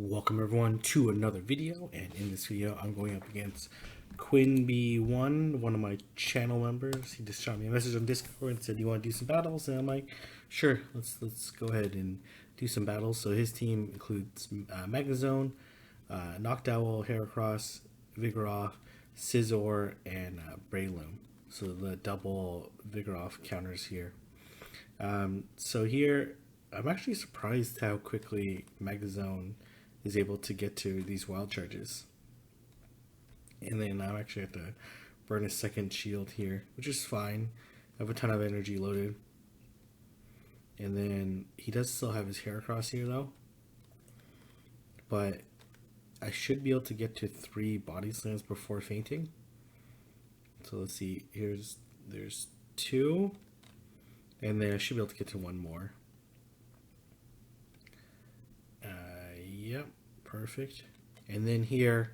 Welcome everyone to another video, and in this video I'm going up against QuinnB1, one of my channel members. He just shot me a message on Discord and said, "You want to do some battles?" And I'm like, "Sure, let's go ahead and do some battles." So his team includes Magnezone, Noctowl, Heracross, Vigoroth, Scizor, and Breloom. So the double Vigoroth counters here. So here, I'm actually surprised how quickly Magnezone is able to get to these wild charges. And then I actually have to burn a second shield here, which is fine. I have a ton of energy loaded. And then he does still have his Heracross here though. But I should be able to get to 3 body slams before fainting. So let's see, there's 2. And then I should be able to get to 1 more. Yep, perfect. And then here,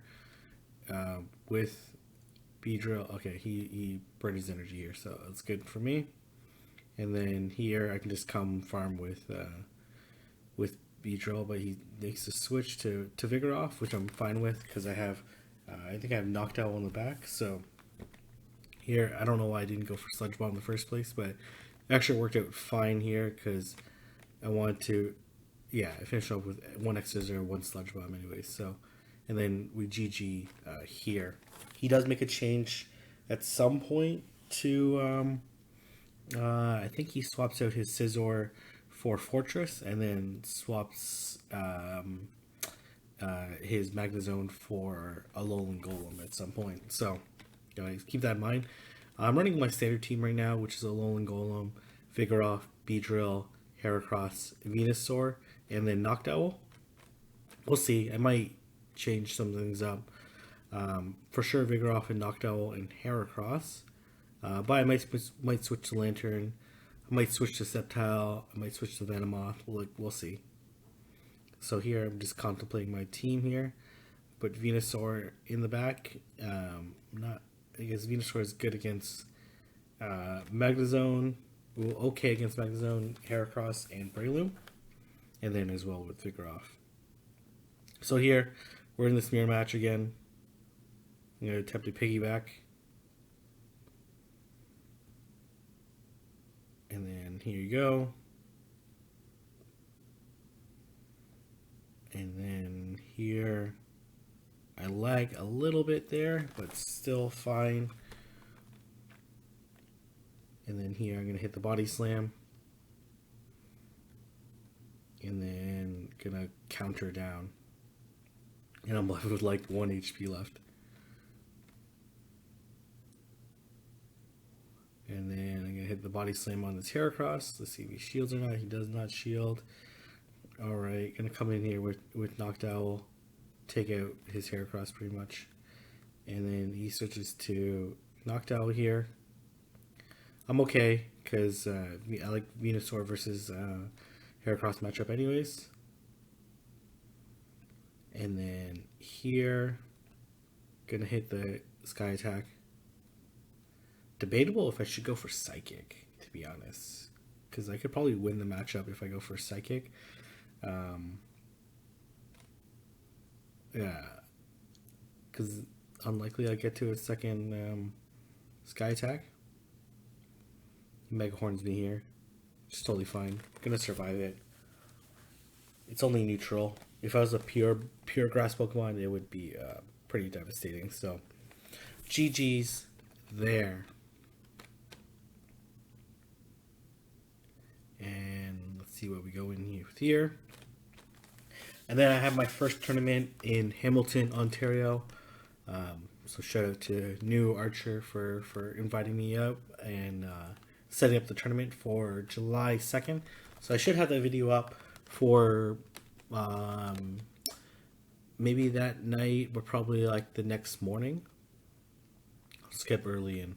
with Beedrill, okay, he burned his energy here, so that's good for me. And then here I can just come farm with Beedrill, but he makes a switch to Vigoroth, which I'm fine with because I have, I think I have Noctowl on the back. So here, I don't know why I didn't go for Sludge Bomb in the first place, but it actually worked out fine here because I wanted to. Yeah, I finished off with 1 X-Scissor, 1 Sludge Bomb anyway, so. And then we GG here. He does make a change at some point to, I think he swaps out his Scizor for Fortress, and then swaps his Magnezone for a Alolan Golem at some point. So, guys, keep that in mind. I'm running my standard team right now, which is Alolan Golem, Vigoroth, Beedrill, Heracross, Venusaur, and then Noctowl. We'll see. I might change some things up. For sure, Vigoroth and Noctowl and Heracross. But I might switch to Lantern. I might switch to Sceptile. I might switch to Venomoth. We'll see. So here, I'm just contemplating my team here. Put Venusaur in the back. I guess Venusaur is good against Magnezone. Okay against Magnezone, Heracross, and Breloom. And then as well with Vigoroth. So here, we're in this mirror match again. I'm going to attempt to piggyback. And then here you go. And then here, I lag a little bit there, but still fine. And then here, I'm going to hit the body slam. And then gonna counter down. And I'm left with like 1 HP left. And then I'm gonna hit the body slam on this Heracross. Let's see if he shields or not. He does not shield. Alright, gonna come in here with Noctowl. Take out his Heracross pretty much. And then he switches to Noctowl here. I'm okay, because I like Venusaur versus Heracross matchup anyways. And then here, gonna hit the Sky Attack. Debatable if I should go for Psychic, to be honest. Because I could probably win the matchup if I go for Psychic. Yeah. Because unlikely I get to a second Sky Attack. Mega Horns me here. It's totally fine. Gonna survive it. It's only neutral. If I was a pure grass Pokemon, it would be pretty devastating. So, GG's there. And let's see what we go in here with here. And then I have my first tournament in Hamilton, Ontario. So shout out to New Archer for inviting me up and setting up the tournament for July 2nd. So I should have that video up for maybe that night, but probably like the next morning. I'll skip early and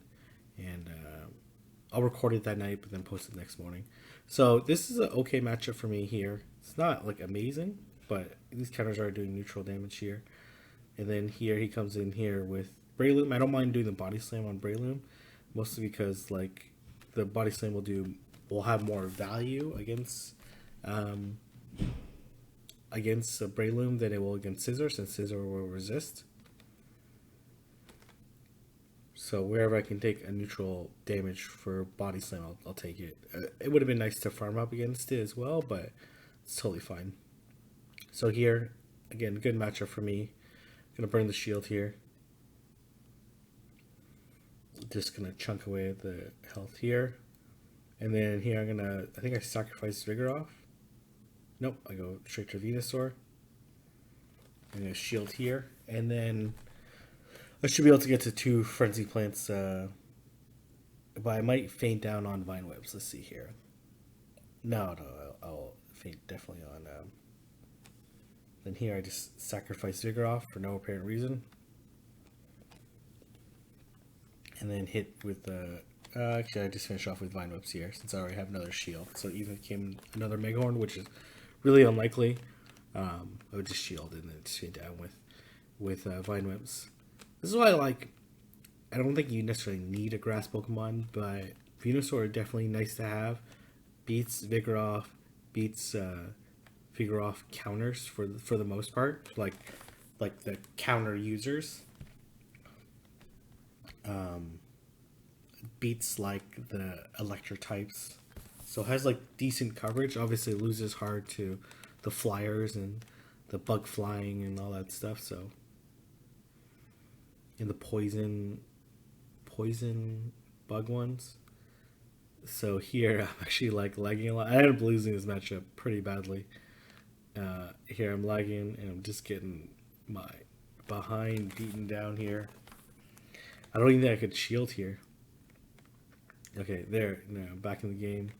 I'll record it that night, but then post it next morning. So this is an okay matchup for me here. It's not like amazing, but these counters are doing neutral damage here. And then here he comes in here with Breloom. I don't mind doing the body slam on Breloom, mostly because like the body slam will have more value against against a Breloom than it will against Scissor, since Scissor will resist. So wherever I can take a neutral damage for Body Slam, I'll take it. It would have been nice to farm up against it as well, but it's totally fine. So here, again, good matchup for me. Gonna burn the shield here. Just gonna chunk away the health here. And then here I think I sacrifice Vigoroth. Nope, I go straight to Venusaur. I'm gonna shield here. And then I should be able to get to 2 Frenzy Plants, but I might faint down on Vine Webs. Let's see here. No, I'll faint definitely on... Then here I just sacrifice Vigoroth for no apparent reason. And then hit with the... actually, I just finished off with Vine Webs here, since I already have another shield. So even if it came another Mega Horn, which is really unlikely, I would just shield and then just faint down with Vine Webs. This is why I don't think you necessarily need a grass Pokemon, but Venusaur is definitely nice to have. Beats Vigoroth, beats Vigoroth counters for the most part, like the counter users. Beats like the electro types, so it has like decent coverage. Obviously it loses hard to the flyers and the bug flying and all that stuff, so in the poison bug ones. So here I'm actually like lagging a lot. I ended up losing this matchup pretty badly. Here I'm lagging and I'm just getting my behind beaten down here. I don't even think I could shield here. Okay, there, now back in the game.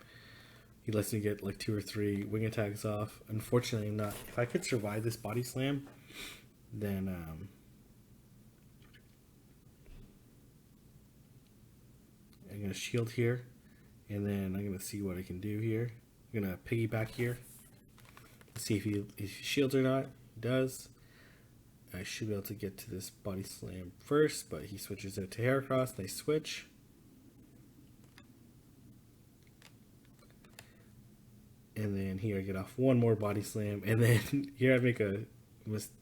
He lets me get like 2 or 3 wing attacks off. Unfortunately, I'm not. If I could survive this body slam, then I'm gonna shield here, and then I'm gonna see what I can do here. I'm gonna piggyback here. See if he shields or not. He does. I should be able to get to this body slam first, but he switches it to Heracross. They switch. And then here I get off one more body slam, and then here I make a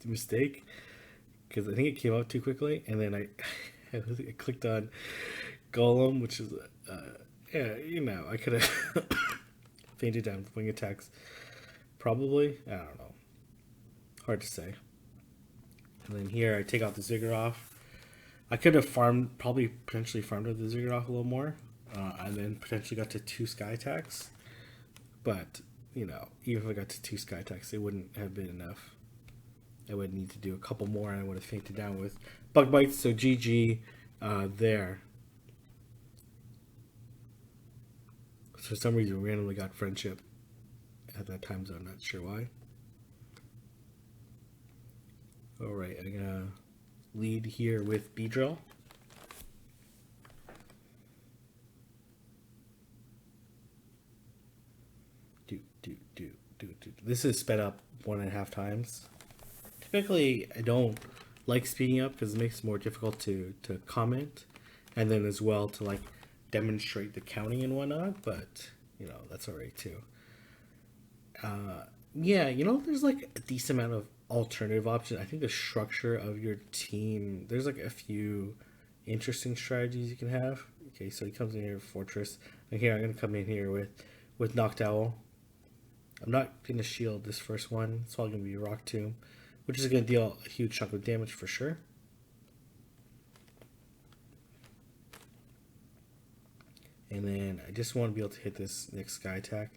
mistake because I think it came out too quickly, and then I clicked on Golem, which is yeah, you know, I could have fainted down with wing attacks. Probably, I don't know. Hard to say. And then here I take out the Vigoroth. I could have probably potentially farmed with the Vigoroth a little more, and then potentially got to 2 sky attacks. But you know, even if I got to 2 sky attacks, it wouldn't have been enough. I would need to do a couple more, and I would have fainted down with bug bites. So GG there. For some reason, we randomly got friendship at that time zone. Not sure why. Alright, I'm gonna lead here with Beedrill. This is sped up 1.5 times. Typically, I don't like speeding up because it makes it more difficult to comment, and then as well to like demonstrate the counting and whatnot, but you know, that's alright too. Yeah, you know, there's like a decent amount of alternative options. I think the structure of your team, there's like a few interesting strategies you can have. Okay, so he comes in here with Fortress, and here I'm gonna come in here with Noctowl. I'm not gonna shield this first one. It's all gonna be Rock Tomb, which is gonna deal a huge chunk of damage for sure. And then I just want to be able to hit this next sky attack.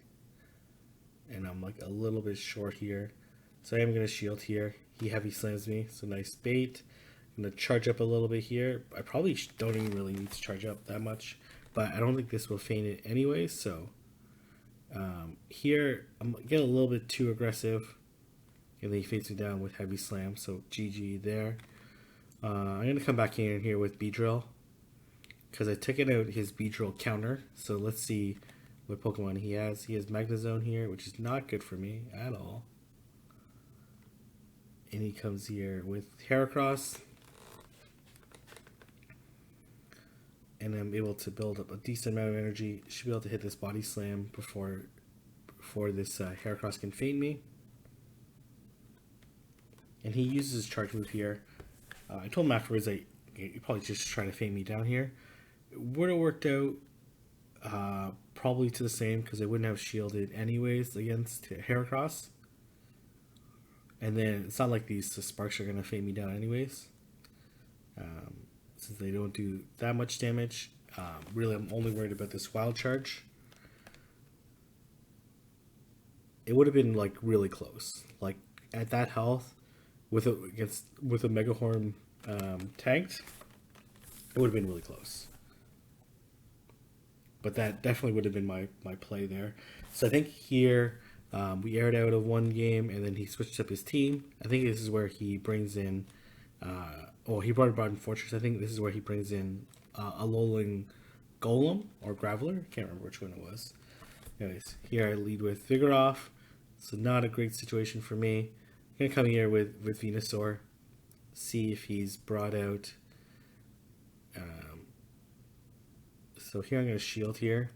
And I'm like a little bit short here. So I am going to shield here. He heavy slams me, so nice bait. I'm going to charge up a little bit here. I probably don't even really need to charge up that much, but I don't think this will feint it anyway. So here I'm getting a little bit too aggressive. And then he fades me down with heavy slam, so GG there. I'm going to come back in here with Beedrill, because I took it out his Beedrill counter. So let's see what Pokemon he has. He has Magnezone here, which is not good for me at all. And he comes here with Heracross. And I'm able to build up a decent amount of energy. Should be able to hit this body slam before this Heracross can feint me. And he uses his charge move here. I told him afterwards that you're probably just trying to fade me down here. It would have worked out probably to the same because I wouldn't have shielded anyways against Heracross. And then it's not like these sparks are going to fade me down anyways. Since they don't do that much damage. Really, I'm only worried about this wild charge. It would have been like really close. Like at that health, with a Mega Horn tanked, it would have been really close. But that definitely would have been my play there. So I think here we aired out of one game, and then he switched up his team. I think this is where he brings in. He brought in Fortress. I think this is where he brings in a Alolan Golem or Graveler. I can't remember which one it was. Anyways, here I lead with Vigoroth. So not a great situation for me. I'm gonna come here with Venusaur, see if he's brought out. So here I'm gonna shield here.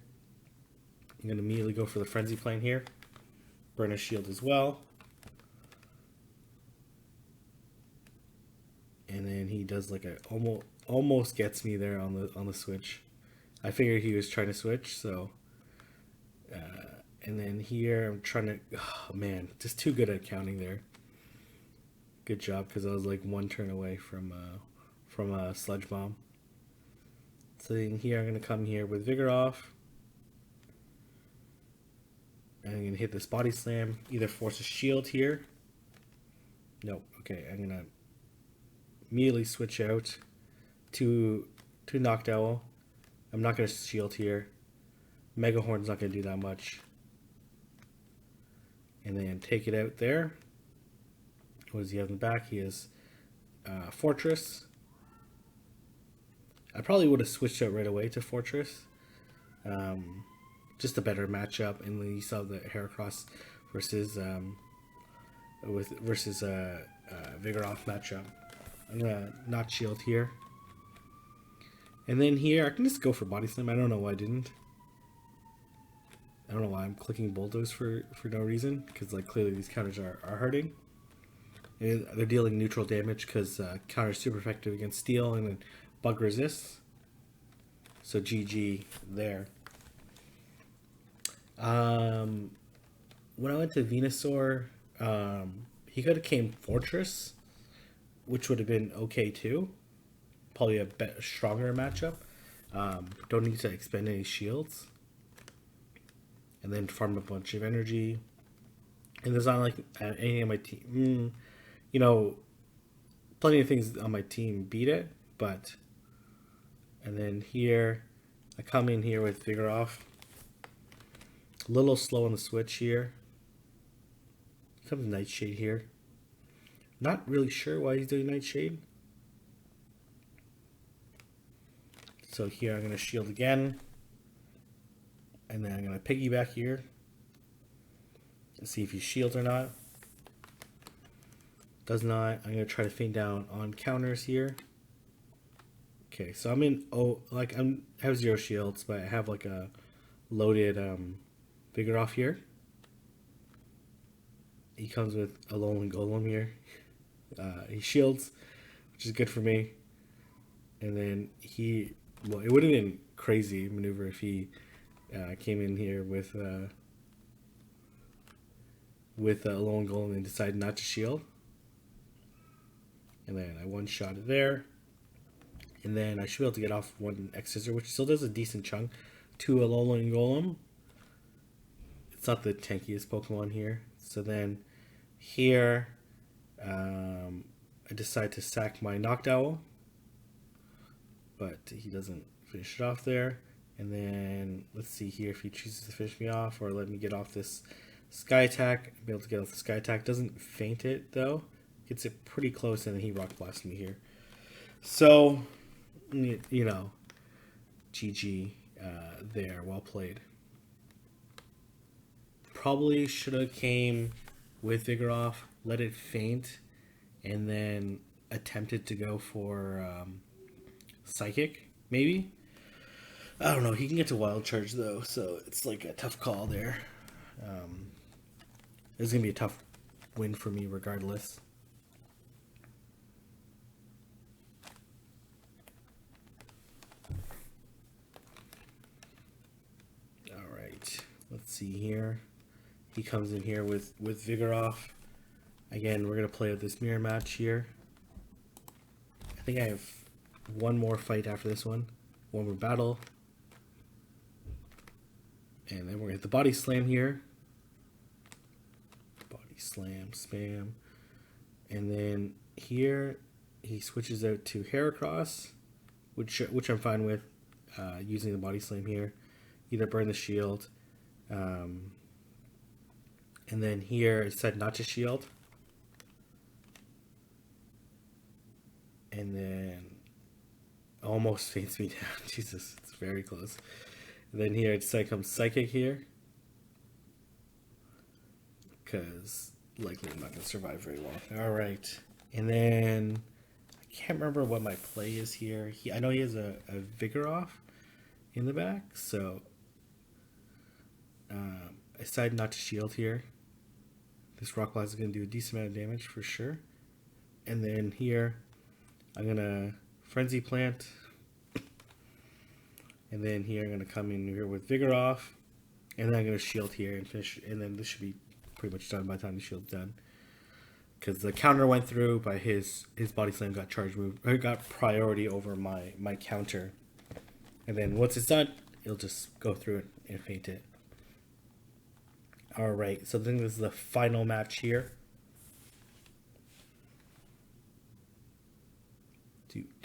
I'm gonna immediately go for the Frenzy Plane here. Burn a shield as well. And then he does like a almost gets me there on the switch. I figured he was trying to switch, so. And then here I'm trying to, oh man, just too good at counting there. Good job, because I was like one turn away from a Sludge Bomb. So then here I'm gonna come here with Vigoroth. And I'm gonna hit this Body Slam, either force a shield here. Nope. Okay, I'm gonna immediately switch out to Noctowl. I'm not gonna shield here. Mega Horn's not gonna do that much. And then take it out there. What does he have in the back? He has Fortress. I probably would have switched out right away to Fortress. Just a better matchup. And then you saw the Heracross versus Vigoroth matchup. I'm gonna not shield here. And then here I can just go for Body Slam. I don't know why I didn't. I don't know why I'm clicking Bulldoze for no reason, because like clearly these counters are hurting. And they're dealing neutral damage because counter is super effective against Steel and then Bug resists. So GG there. When I went to Venusaur, he could have came Fortress, which would have been okay too. Probably a stronger matchup. Don't need to expend any shields. And then farm a bunch of energy. And there's not like anything on my team. You know, plenty of things on my team beat it, but. And then here, I come in here with Vigoroth. A little slow on the switch here. Comes Nightshade here. Not really sure why he's doing Nightshade. So here I'm going to shield again. And then I'm going to piggyback here. Let's see if he shields or not. Does not. I'm going to try to feign down on counters here. Okay, so I'm in, I have 0 shields, but I have like a loaded Vigoroth here. He comes with a Alolan Golem here. He shields, which is good for me. And then it would have been crazy maneuver if he came in here with a Alolan Golem and decided not to shield. And then I one-shot it there. And then I should be able to get off one X-Scissor, which still does a decent chunk to a Alolan Golem. It's not the tankiest Pokemon here. So then here, I decide to sack my Noctowl. But he doesn't finish it off there. And then let's see here if he chooses to finish me off or let me get off this Sky Attack. Be able to get off the Sky Attack. Doesn't faint it though. Gets it pretty close and then he Rock Blasts me here. So, you know, GG there. Well played. Probably should have came with Vigoroth, let it faint, and then attempted to go for Psychic, maybe? I don't know. He can get to Wild Charge, though, so it's like a tough call there. It's going to be a tough win for me regardless. right, let's see here. He comes in here with Vigoroth. Again, we're gonna play out this mirror match here. I think I have one more fight after this one. One more battle. And then we're gonna hit the body slam here. Body slam, spam. And then here he switches out to Heracross, which I'm fine with, using the body slam here. Either burn the shield. And then here it said not to shield. And then almost faints me down. Jesus, it's very close. And then here it's like comes Psychic here. Because likely I'm not going to survive very well. Alright. And then I can't remember what my play is here. I know he has a Vigoroth in the back. So I decided not to shield here. This Rock Blast is going to do a decent amount of damage for sure. And then here I'm going to Frenzy Plant. And then here I'm going to come in here with Vigoroth. And then I'm going to shield here and finish. And then this should be pretty much done by the time the shield's done. Because the counter went through, but his body slam got charge move. Or got priority over my counter. And then once it's done, it'll just go through it and faint it. Alright, so then this is the final match here. Pretty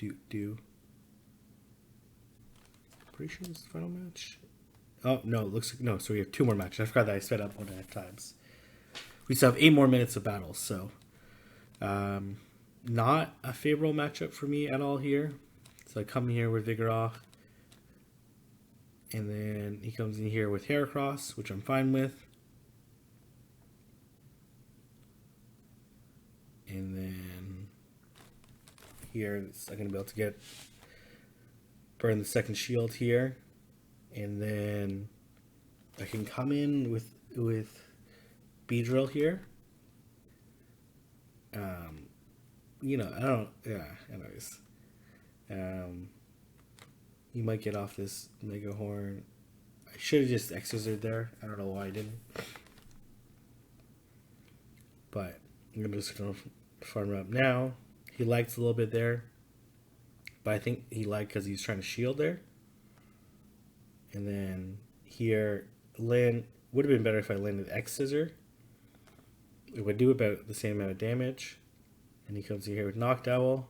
sure this is the final match. Oh, no, it looks like, no, so we have 2 more matches. I forgot that I sped up 1.5 times. We still have 8 more minutes of battle, so not a favorable matchup for me at all here. So I come here with Vigoroth, and then he comes in here with Heracross, which I'm fine with. And then here I'm going to be able to burn the second shield here. And then I can come in with Beedrill here. You know, anyways. You might get off this Mega Horn. I should have just X-Scissor there. I don't know why I didn't. But I'm just going to farm up now. He lags a little bit there. But I think he lagged because he's trying to shield there. And then here, would have been better if I landed X-Scissor. It would do about the same amount of damage. And he comes in here with Knocked Owl.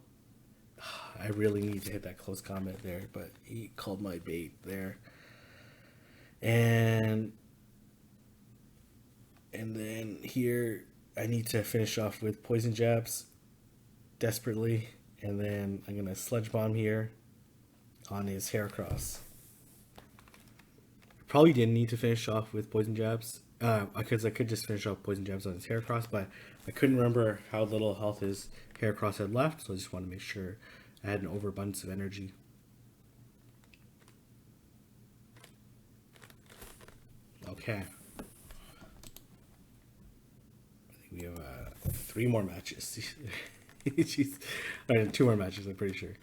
I really need to hit that close combat there, but he called my bait there. And then here, I need to finish off with Poison Jabs desperately. And then I'm going to Sludge Bomb here on his Heracross. Probably didn't need to finish off with Poison Jabs, because I could just finish off Poison Jabs on his Heracross, but I couldn't remember how little health his Heracross had left, so I just wanted to make sure I had an overabundance of energy. Okay. I think we have 3 more matches. Jeez. I mean, 2 more matches, I'm pretty sure.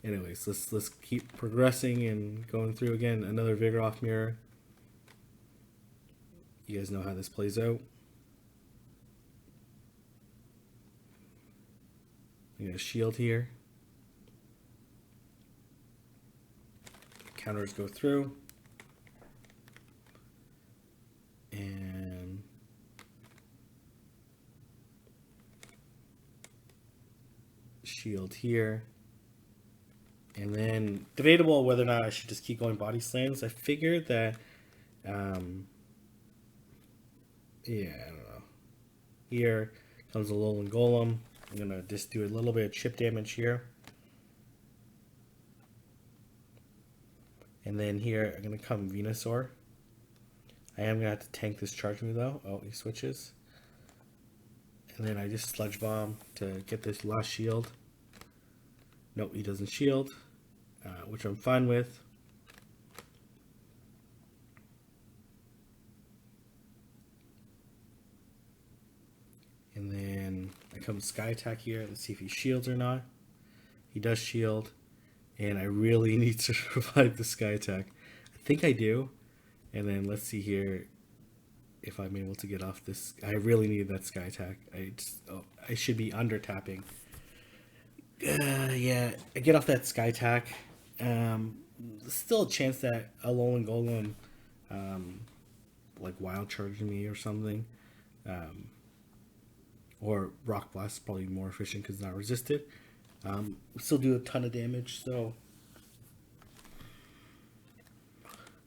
Anyways, let's keep progressing and going through again. Another Vigoroth mirror. You guys know how this plays out. I'm gonna shield here. Counters go through. And shield here. And then debatable whether or not I should just keep going body slams. I figured that, yeah, I don't know. Here comes a Alolan Golem. I'm going to just do a little bit of chip damage here. And then here I'm going to come Venusaur. I am going to have to tank this charge move though. Oh, he switches. And then I just Sludge Bomb to get this last shield. Nope, he doesn't shield, which I'm fine with. And then I come Sky Attack here. Let's see if he shields or not. He does shield, and I really need to survive the Sky Attack. I think I do. And then let's see here if I'm able to get off this. I really need that sky attack. I should be under tapping. Yeah, I get off that sky attack. Still a chance that Alolan Golem like wild charging me or something. Or Rock Blast is probably more efficient because it's not resisted. Still do a ton of damage, so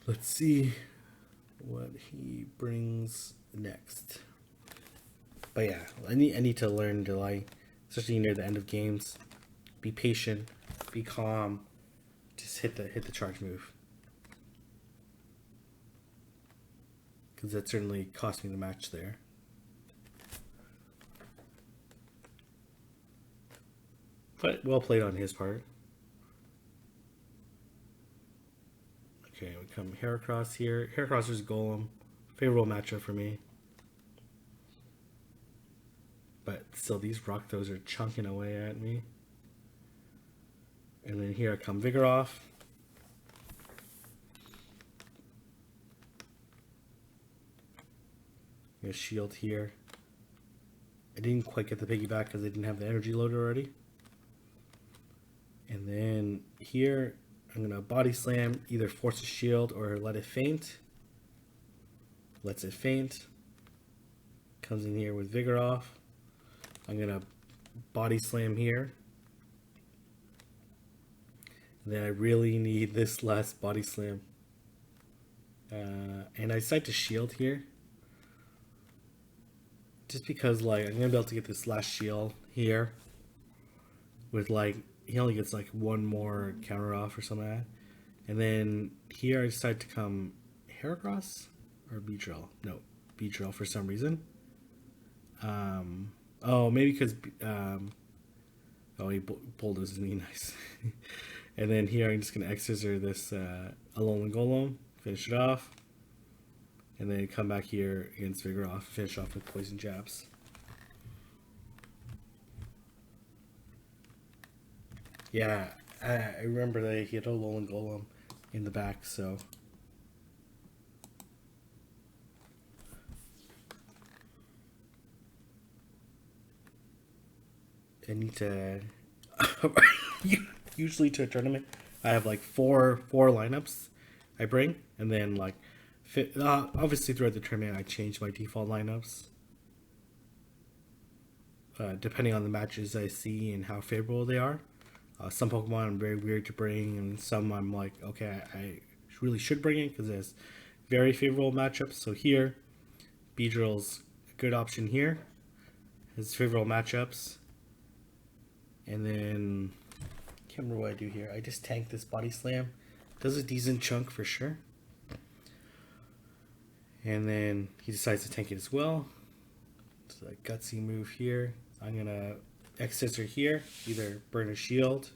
let's see what he brings next. But yeah, I need to learn to, like, especially near the end of games, be patient, be calm, just hit the charge move. Because that certainly cost me the match there. But well played on his part. Okay, we come Heracross here. Heracross versus Golem. Favorable matchup for me. But still, these rock throws are chunking away at me. And then here I come Vigoroth. A shield here. I didn't quite get the piggyback because I didn't have the energy load already. And then here, I'm going to body slam, either force a shield or let it faint. Lets it faint. Comes in here with Vigoroth. I'm going to body slam here. And then I really need this last body slam. And I decide to shield here. Just because, like, I'm going to be able to get this last shield here. With, like, he only gets like one more counter off or something like that. And then here I decide to come Heracross or Beedrill. No, Beedrill for some reason. Oh, maybe because oh, he bulldozes me, nice. And then here I'm just gonna X-Scissor this Alolan Golem, finish it off, and then come back here against Vigoroth, finish off with Poison Jabs. Yeah, I remember that he had a Alolan Golem in the back, so. I need to. Usually to a tournament, I have like four lineups I bring, and then like, obviously throughout the tournament I change my default lineups. Depending on the matches I see and how favorable they are. Some Pokemon I'm very weird to bring, and some I'm like, okay, I really should bring it because there's very favorable matchups. So here, Beedrill's a good option here. Has favorable matchups. And then, can't remember what I do here. I just tank this Body Slam. Does a decent chunk for sure. And then he decides to tank it as well. It's a gutsy move here. I'm going to X-Scissor here, either burn a shield,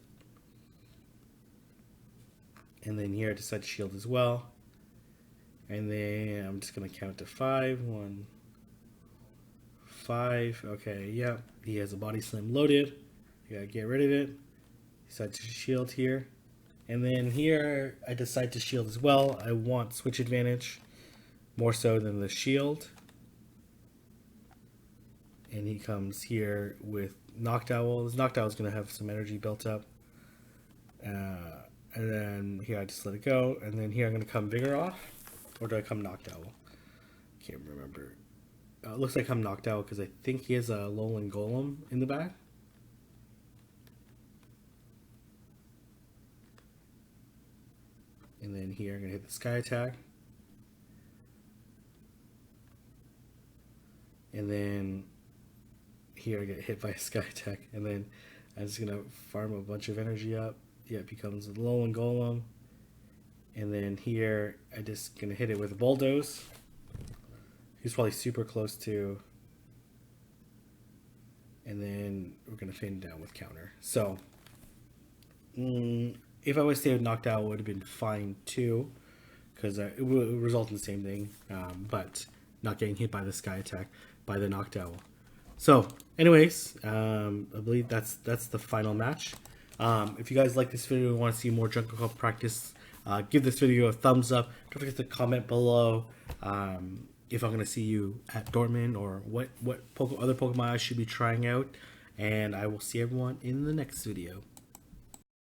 and then here I decide to shield as well, and then I'm just going to count to 5. 1, 5. Okay, yeah, he has a Body Slam loaded. I gotta get rid of it. Decide to shield here, and then here I decide to shield as well. I want switch advantage more so than the shield, and he comes here with Noctowl. This Noctowl is going to have some energy built up. And then here I just let it go. And then here I'm going to come Vigoroth. Or do I come Noctowl? Can't remember. It looks like I'm Noctowl because I think he has a Alolan Golem in the back. And then here I'm going to hit the Sky Attack. And then here I get hit by a Sky Attack, and then I'm just gonna farm a bunch of energy up. Yeah, it becomes a Alolan Golem, and then here I just gonna hit it with a Bulldoze. He's probably super close to, and then we're gonna fade down with counter. So if I would stay with knocked out, it would have been fine too, because it would result in the same thing, but not getting hit by the Sky Attack by the knocked owl. So anyways, I believe that's the final match. If you guys like this video and want to see more Jungle Cup practice, Give this video a thumbs up. Don't forget to comment below if I'm going to see you at Dortmund or what other Pokemon I should be trying out. And I will see everyone in the next video.